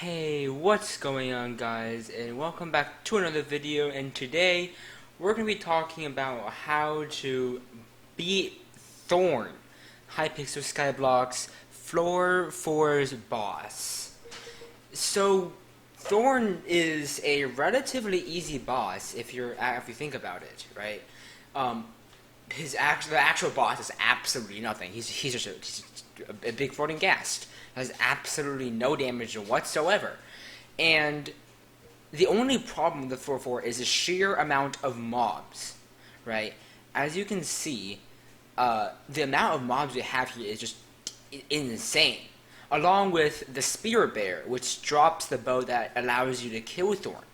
Hey, what's going on, guys, and welcome back to another video. And today we're going to be talking about how to beat Thorn, Hypixel Skyblock's Floor 4's boss. So Thorn is a relatively easy boss if you think about it, right? The actual boss is absolutely nothing. He's just a big floating ghast. Has absolutely no damage whatsoever. And the only problem with the floor 4 is the sheer amount of mobs, right? As you can see, the amount of mobs we have here is just insane. Along with the Spirit Bear, which drops the bow that allows you to kill Thorn.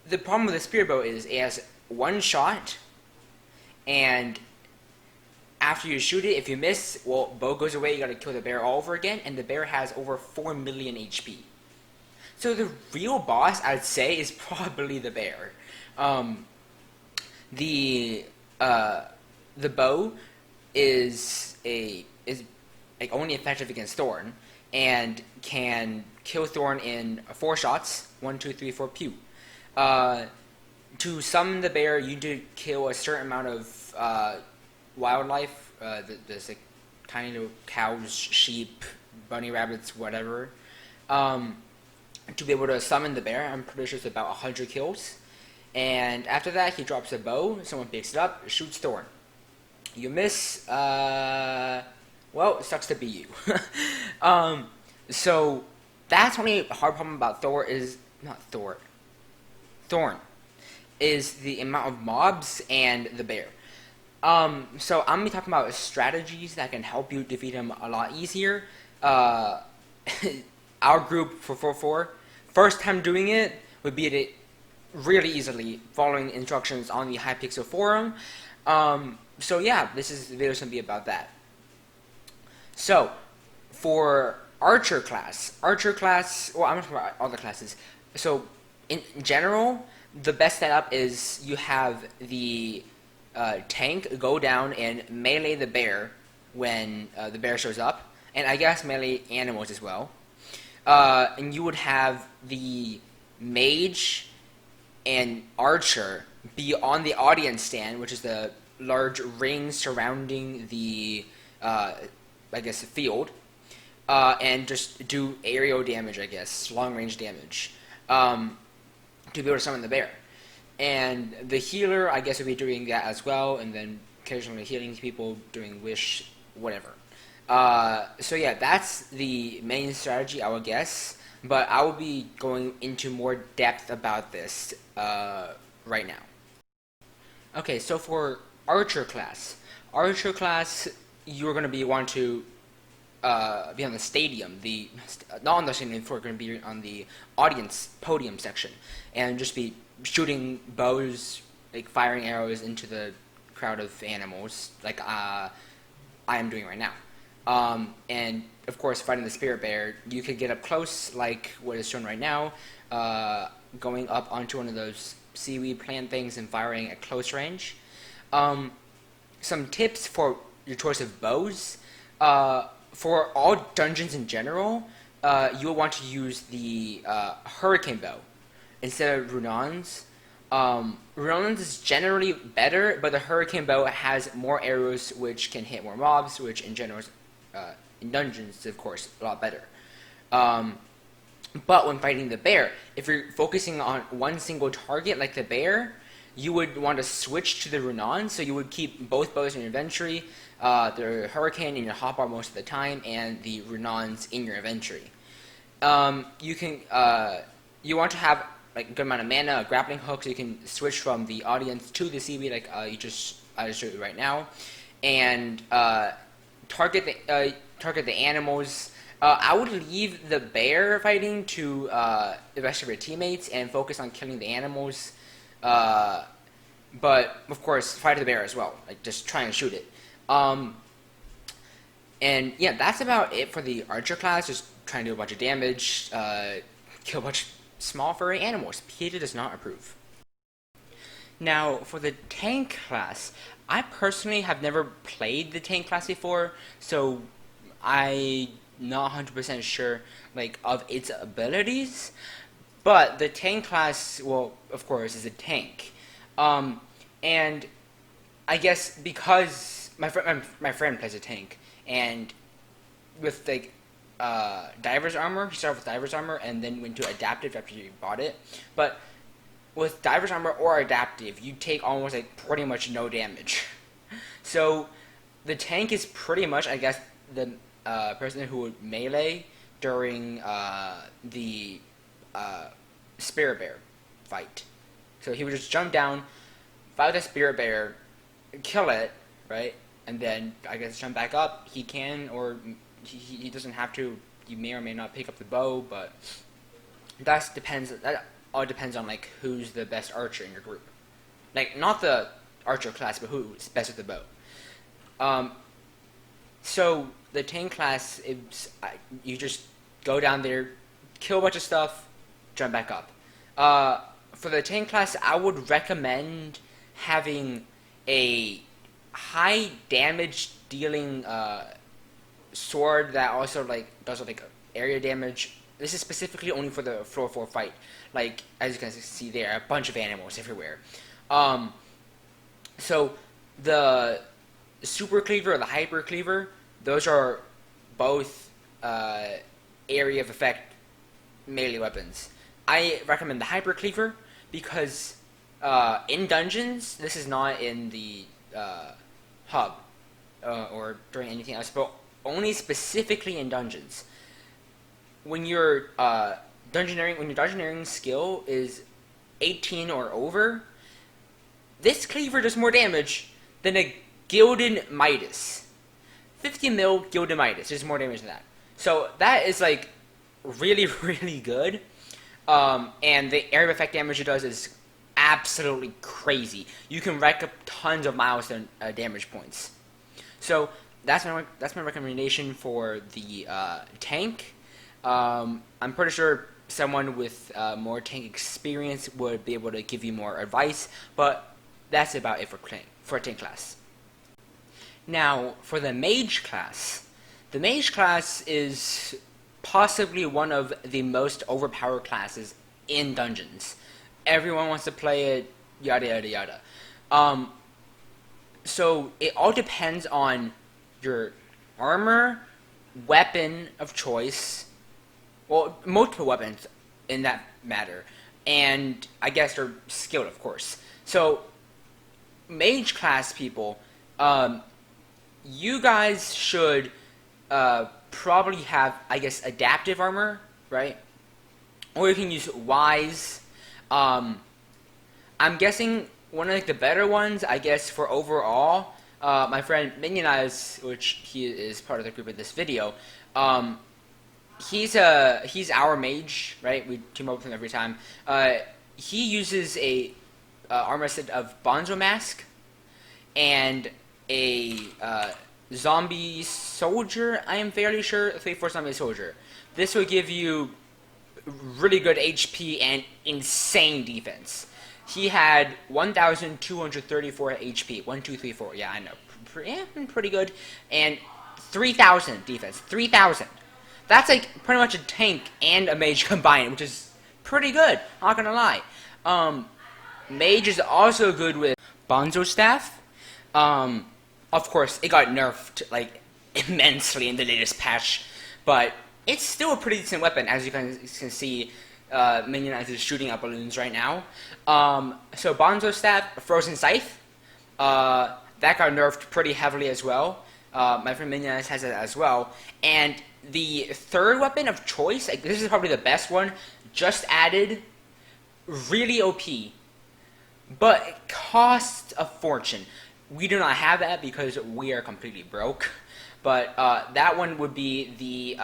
The problem with the Spirit Bow is it has one shot, and after you shoot it, if you miss, well, bow goes away, you gotta kill the bear all over again, and the bear has over 4 million HP. So the real boss, I'd say, is probably the bear. The bow is like only effective against Thorn, and can kill Thorn in 4 shots. 1, 2, 3, 4, pew. To summon the bear, you need to kill a certain amount of wildlife. There's like tiny little cows, sheep, bunny rabbits, whatever. To be able to summon the bear, I'm pretty sure it's about 100 kills. And after that, he drops a bow, someone picks it up, shoots Thorn. You miss, well, it sucks to be you. So that's only hard problem about Thorn, is the amount of mobs and the bear. So I'm going to be talking about strategies that can help you defeat him a lot easier. Our group for 4-4, first time doing it, would beat it really easily, following instructions on the Hypixel forum. So yeah, this video is going to be about that. So, for Archer class, well, I'm going to talk about all the classes. So, in general, the best setup is you have the tank go down and melee the bear when the bear shows up, and I guess melee animals as well. And you would have the mage and archer be on the audience stand, which is the large ring surrounding the I guess field, and just do aerial damage, I guess, long range damage, to be able to summon the bear. And the healer, I guess, would be doing that as well, and then occasionally healing people, doing wish, whatever. So yeah, that's the main strategy, I would guess, but I will be going into more depth about this right now. Okay, so for Archer class, you're going to want to be on the stadium, not on the stadium floor, going to be on the audience podium section, and just be shooting bows, like firing arrows into the crowd of animals, like I am doing right now. And of course, fighting the Spirit Bear, you could get up close, like what is shown right now, going up onto one of those seaweed plant things and firing at close range. Some tips for your choice of bows. For all dungeons in general, you will want to use the Hurricane Bow instead of Runon's. Runon's is generally better, but the Hurricane Bow has more arrows, which can hit more mobs, which in general is, in dungeons is of course a lot better. But when fighting the bear, if you're focusing on one single target like the bear, you would want to switch to the Runon, so you would keep both bows in your inventory, the Hurricane in your hotbar most of the time, and the Runons in your inventory. You want to have like a good amount of mana, a grappling hook, so you can switch from the audience to the seaweed, like I just showed you right now, and target the animals. I would leave the bear fighting to the rest of your teammates and focus on killing the animals. But of course, fight the bear as well. Like just try and shoot it. And yeah, that's about it for the Archer class. Just trying to do a bunch of damage, kill a bunch of small furry animals. PETA does not approve. Now, for the tank class, I personally have never played the tank class before, so I not 100% sure like of its abilities, but the tank class, well, of course, is a tank, and I guess because my friend plays a tank, and with like diver's armor, he started with diver's armor and then went to adaptive after you bought it, but with diver's armor or adaptive, you take almost like pretty much no damage. So the tank is pretty much, I guess, the person who would melee during the Spirit Bear fight. So he would just jump down, fight the Spirit Bear, kill it, right? And then, I guess, jump back up. He can, or he doesn't have to. You may or may not pick up the bow, but that all depends on, like, who's the best archer in your group. Like, not the archer class, but who's best with the bow. So the tank class, you just go down there, kill a bunch of stuff, jump back up. For the tank class, I would recommend having a high damage dealing sword that also like does like area damage. This is specifically only for the floor 4 fight. Like, as you can see there, a bunch of animals everywhere. So the super cleaver or the hyper cleaver, those are both area of effect melee weapons. I recommend the hyper cleaver because in dungeons, this is not in the hub or during anything else, but only specifically in dungeons. When your dungeoneering skill is 18 or over, this cleaver does more damage than a Gilded Midas. 50 mil Gilded Midas. There's more damage than that. So that is like really, really good. And the area of effect damage it does is absolutely crazy. You can rack up tons of milestone damage points. So that's my recommendation for the tank. I'm pretty sure someone with more tank experience would be able to give you more advice, but that's about it for tank class. Now, for the Mage class is possibly one of the most overpowered classes in dungeons. Everyone wants to play it, yada yada yada. So it all depends on your armor, weapon of choice, well, multiple weapons in that matter, and I guess your skill, of course. So, Mage class people, you guys should probably have, I guess, adaptive armor, right? Or you can use Wise. I'm guessing one of like, the better ones, I guess, for overall, my friend Minionize, which he is part of the group in this video, he's our mage, right? We team up with him every time. He uses a armor set of Bonzo Mask and a zombie soldier. I am fairly sure 3/4 zombie soldier. This will give you really good HP and insane defense. He had 1,234 HP. 1, 2, 3, 4. Yeah, I know. Pretty good. And 3,000 defense. 3,000. That's like pretty much a tank and a mage combined, which is pretty good. Not gonna lie. Mage is also good with Bonzo Staff. Of course, it got nerfed like immensely in the latest patch, but it's still a pretty decent weapon, as you can see. Minionize is shooting up balloons right now. So Bonzo Staff, Frozen Scythe, that got nerfed pretty heavily as well. My friend Minionize has it as well. And the third weapon of choice, like, this is probably the best one, just added, really OP, but it costs a fortune. We do not have that because we are completely broke. But that one would be the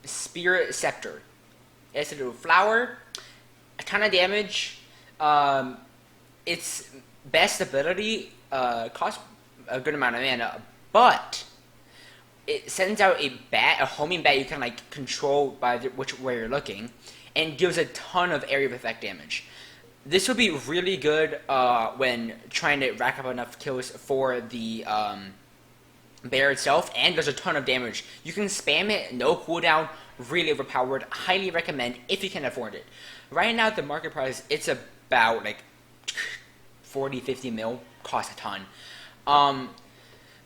Spirit Scepter. It's a little flower, a ton of damage. Its best ability costs a good amount of mana, but it sends out a homing bat you can like control by which way you're looking, and gives a ton of area of effect damage. This would be really good when trying to rack up enough kills for the bear itself, and does a ton of damage. You can spam it, no cooldown, really overpowered. Highly recommend if you can afford it. Right now, the market price, it's about like 40-50 mil, costs a ton.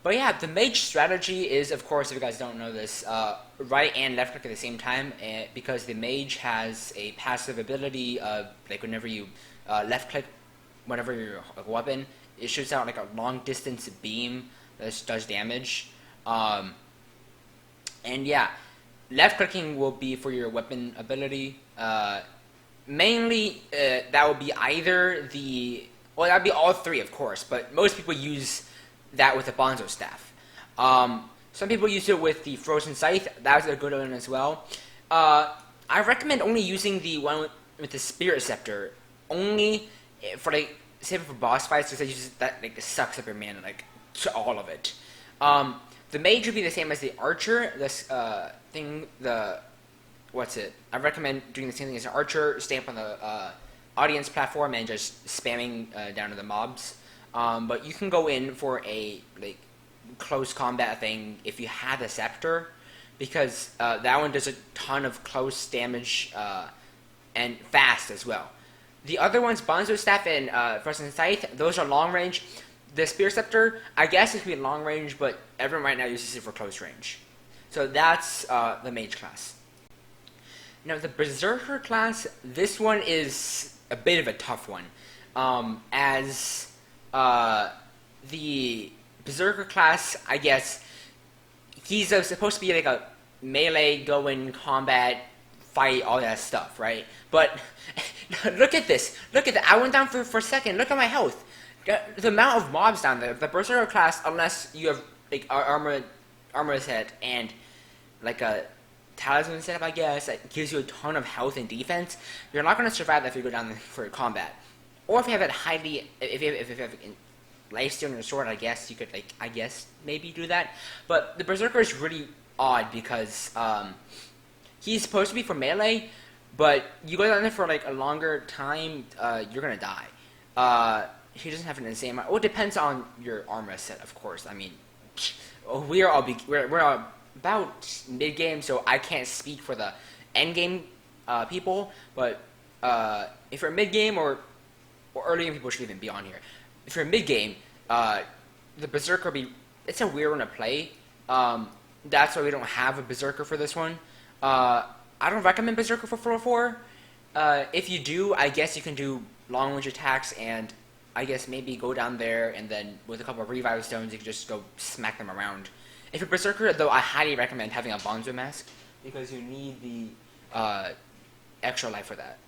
But yeah, the Mage strategy is, of course, if you guys don't know this, right and left click at the same time, because the Mage has a passive ability of, like, whenever you left click, whenever your weapon, it shoots out like a long distance beam that does damage. And yeah, left clicking will be for your weapon ability. Mainly, that will be either well, that would be all three, of course, but most people use that with the Bonzo staff. Some people use it with the Frozen Scythe. That's a good one as well. I recommend only using the one with the Spirit Scepter, only for like, save it for boss fights, because that like sucks up your mana like to all of it. The Mage would be the same as the Archer. This what's it? I recommend doing the same thing as an Archer. Stay up on the audience platform and just spamming down to the mobs. But you can go in for a like close combat thing if you have a Scepter, because that one does a ton of close damage and fast as well. The other ones, Bonzo Staff and Frozen Scythe, those are long range. The Spear Scepter, I guess it could be long range, but everyone right now uses it for close range. So that's the Mage class. Now the Berserker class, this one is a bit of a tough one, as the Berserker class, I guess, he's supposed to be like a melee, go in, combat, fight, all that stuff, right? But look at this. Look at that. I went down for a second. Look at my health. The amount of mobs down there. The Berserker class, unless you have like armor set and like a talisman setup, I guess, that gives you a ton of health and defense, you're not going to survive that if you go down there for combat. Or if you have it highly, if you have lifesteal in your sword, I guess you could maybe do that. But the Berserker is really odd because he's supposed to be for melee, but you go down there for like a longer time, you're gonna die. He doesn't have an insane amount. Well, it depends on your armor set, of course. I mean, we're all about mid game, so I can't speak for the end game people. But if you're mid game or early game, people should even be on here. If you're mid game, the Berserker it's a weird one to play. That's why we don't have a Berserker for this one. I don't recommend Berserker for 404. If you do, I guess you can do long range attacks and I guess maybe go down there and then with a couple of revive stones you can just go smack them around. If you're Berserker, though, I highly recommend having a Bonzo mask because you need the extra life for that.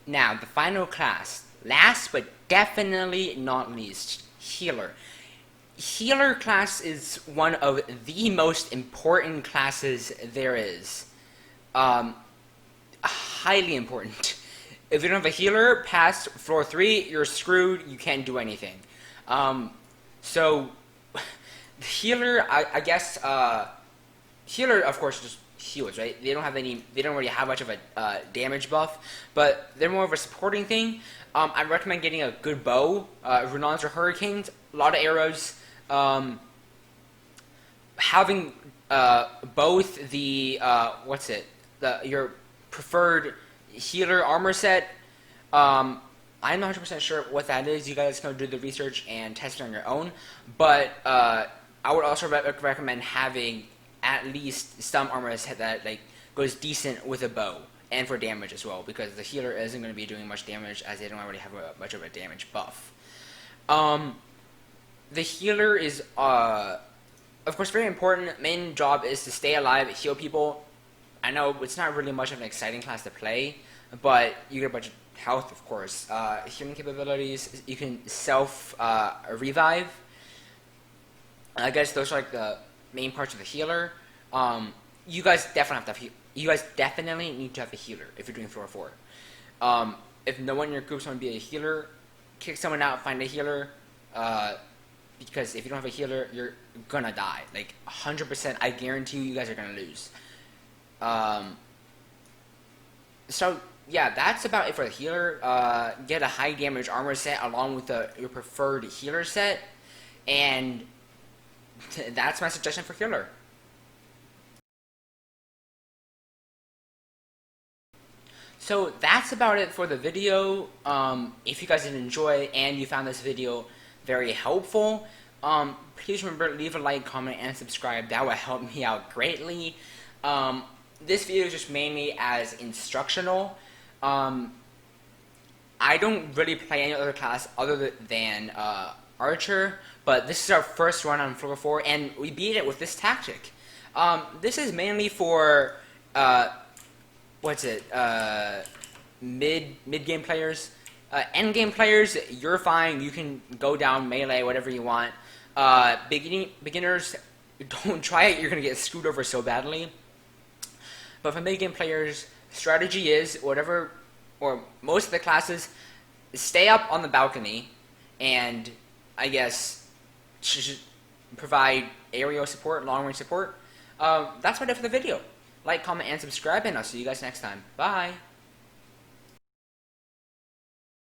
Now, the final class, last but definitely not least, Healer. Healer class is one of the most important classes there is. Highly important. If you don't have a healer past floor 3, you're screwed. You can't do anything. So the healer, I guess, healer of course just heals, right? They don't really have much of a damage buff, but they're more of a supporting thing. I recommend getting a good bow, Runons or Hurricanes, a lot of arrows. Having both the your preferred healer armor set. I'm not 100% sure what that is. You guys can do the research and test it on your own. But I would also recommend having at least some armor set that like goes decent with a bow and for damage as well, because the healer isn't going to be doing much damage as they don't already have much of a damage buff. The healer is, of course, very important. Main job is to stay alive, heal people. I know it's not really much of an exciting class to play, but you get a bunch of health, of course. Healing capabilities, you can self-revive. I guess those are like the main parts of the healer. You guys definitely need to have a healer if you're doing floor 4. If no one in your group's going to be a healer, kick someone out, find a healer. Because if you don't have a healer, you're gonna die. Like 100%, I guarantee you guys are gonna lose. So yeah, that's about it for the healer. Get a high damage armor set along with your preferred healer set, and that's my suggestion for healer. So that's about it for the video. If you guys did enjoy and you found this video very helpful, please remember to leave a like, comment, and subscribe. That will help me out greatly. This video is just mainly as instructional. I don't really play any other class other than Archer, but this is our first run on floor 4, and we beat it with this tactic. This is mainly for mid game players. End game players, you're fine. You can go down melee, whatever you want. Beginners, don't try it. You're gonna get screwed over so badly. But for mid game players, strategy is whatever, or most of the classes, stay up on the balcony, and I guess provide aerial support, long range support. That's what I did for the video. Like, comment, and subscribe, and I'll see you guys next time. Bye!